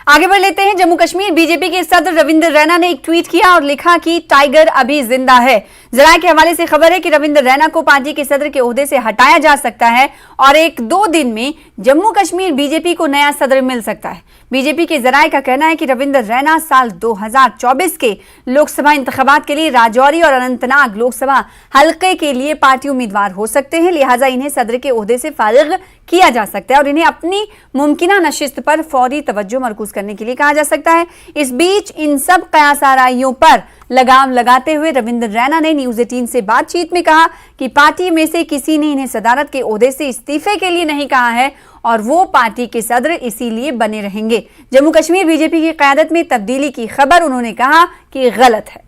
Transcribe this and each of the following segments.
आगे बढ़ लेते हैं। जम्मू कश्मीर बीजेपी के सदर रविंद्र रैना ने एक ट्वीट किया और लिखा कि टाइगर अभी जिंदा है। जराये के हवाले से खबर है कि रविंद्र रैना को पार्टी के सदर के ओहदे से हटाया जा सकता है और 1-2 दिन में जम्मू कश्मीर बीजेपी को नया सदर मिल सकता है। बीजेपी के जराये का कहना है कि रविंद्र रैना साल 2024 के लोकसभा इंतखाबात के लिए राजौरी और अनंतनाग लोकसभा हल्के के लिए पार्टी उम्मीदवार हो सकते हैं, लिहाजा इन्हें सदर के ओहदे से फारिग किया जा सकता है और इन्हें अपनी मुमकिना नशिस्त पर फौरी तवज्जो मरकूज करने के लिए कहा जा सकता है। इस बीच इन सब कयास आराइयों पर लगाम लगाते हुए रविंद्र रैना ने न्यूज 18 से बातचीत में कहा कि पार्टी में से किसी ने इन्हें सदारत के ओहदे से इस्तीफे के लिए नहीं कहा है और वो पार्टी के सदर इसीलिए बने रहेंगे। जम्मू कश्मीर बीजेपी की क़यादत में तब्दीली की खबर उन्होंने कहा कि गलत है।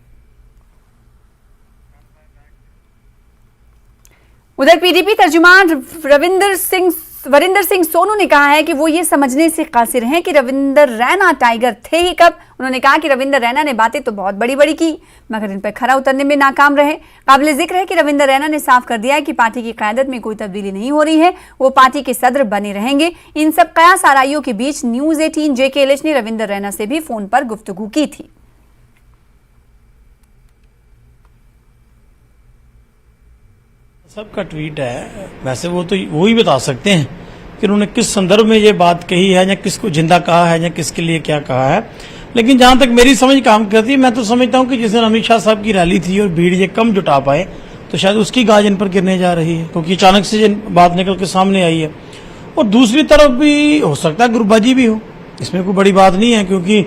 उधर पीडीपी तर्जुमान वरिंदर सिंह सोनू ने कहा है कि वो ये समझने से कासिर हैं कि रविंद्र रैना टाइगर थे ही कब। उन्होंने कहा कि रविंद्र रैना ने बातें तो बहुत बड़ी बड़ी की मगर इन पर खरा उतरने में नाकाम रहे। काबिल जिक्र है कि रविंद्र रैना ने साफ कर दिया है कि पार्टी की क़यादत में कोई तब्दीली नहीं हो रही है, वो पार्टी के सदर बने रहेंगे। इन सब कयास आराइयों के बीच न्यूज 18 JKLH ने रविंद्र रैना से भी फोन पर गुफ्तगू की थी। सबका ट्वीट है, वैसे वो तो वो ही बता सकते हैं कि उन्होंने किस संदर्भ में ये बात कही है या किसको जिंदा कहा है या किसके लिए क्या कहा है। लेकिन जहां तक मेरी समझ काम करती है, मैं तो समझता हूं कि जिस दिन अमित शाह साहब की रैली थी और भीड़ ये कम जुटा पाए तो शायद उसकी गाज इन पर गिरने जा रही है, क्योंकि अचानक से ये बात निकल के सामने आई है। और दूसरी तरफ भी हो सकता है ग्रुपबाजी भी हो, इसमें कोई बड़ी बात नहीं है, क्योंकि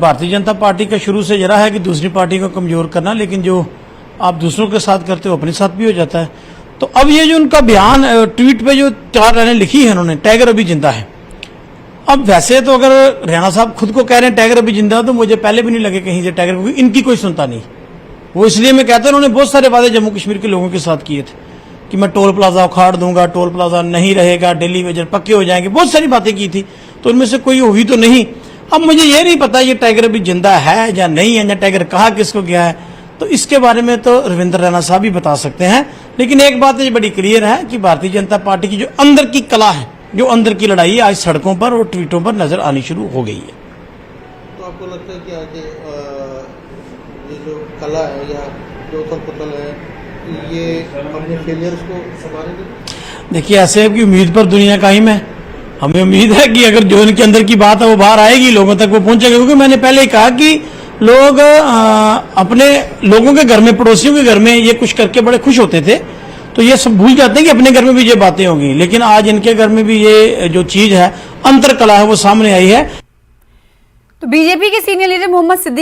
भारतीय जनता पार्टी का शुरू से जरा है कि दूसरी पार्टी को कमजोर करना, लेकिन जो आप दूसरों के साथ करते हो अपने साथ भी हो जाता है। तो अब ये जो उनका बयान ट्वीट पे जो 4 लाइनें लिखी है उन्होंने, टाइगर अभी जिंदा है। अब वैसे तो अगर रैना साहब खुद को कह रहे हैं टाइगर अभी जिंदा, तो मुझे पहले भी नहीं लगे कहीं से टाइगर, क्योंकि इनकी कोई सुनता नहीं। वो इसलिए मैं कहता हूं उन्होंने बहुत सारे वादे जम्मू कश्मीर के लोगों के साथ किए थे कि मैं टोल प्लाजा उखाड़ दूंगा, टोल प्लाजा नहीं रहेगा, दिल्ली में पक्के हो जाएंगे, बहुत सारी बातें की थी, तो उनमें से कोई हुई तो नहीं। अब मुझे ये नहीं पता ये टाइगर अभी जिंदा है या नहीं है, या टाइगर कहा किसको गया है, तो इसके बारे में तो रविंद्र रैना साहब ही बता सकते हैं। लेकिन एक बात ये बड़ी क्लियर है कि भारतीय जनता पार्टी की जो अंदर की कला है, जो अंदर की लड़ाई आज सड़कों पर और ट्वीटों पर नजर आनी शुरू हो गई है। तो आपको लगता है कि आगे ये जो कला है या जो उथल-पुथल है, ये अपने फेलियर्स को संभालेंगे? देखिए, ऐसे की उम्मीद पर दुनिया कायम है। हमें उम्मीद है कि अगर जो इनके अंदर की बात है वो बाहर आएगी, लोगों तक वो पहुंचेगा। क्योंकि मैंने पहले ही कहा कि लोग अपने लोगों के घर में, पड़ोसियों के घर में ये कुछ करके बड़े खुश होते थे, तो ये सब भूल जाते हैं कि अपने घर में भी ये बातें होंगी। लेकिन आज इनके घर में भी ये जो चीज है, अंतर कला है, वो सामने आई है। तो बीजेपी के सीनियर लीडर मोहम्मद सिद्दीक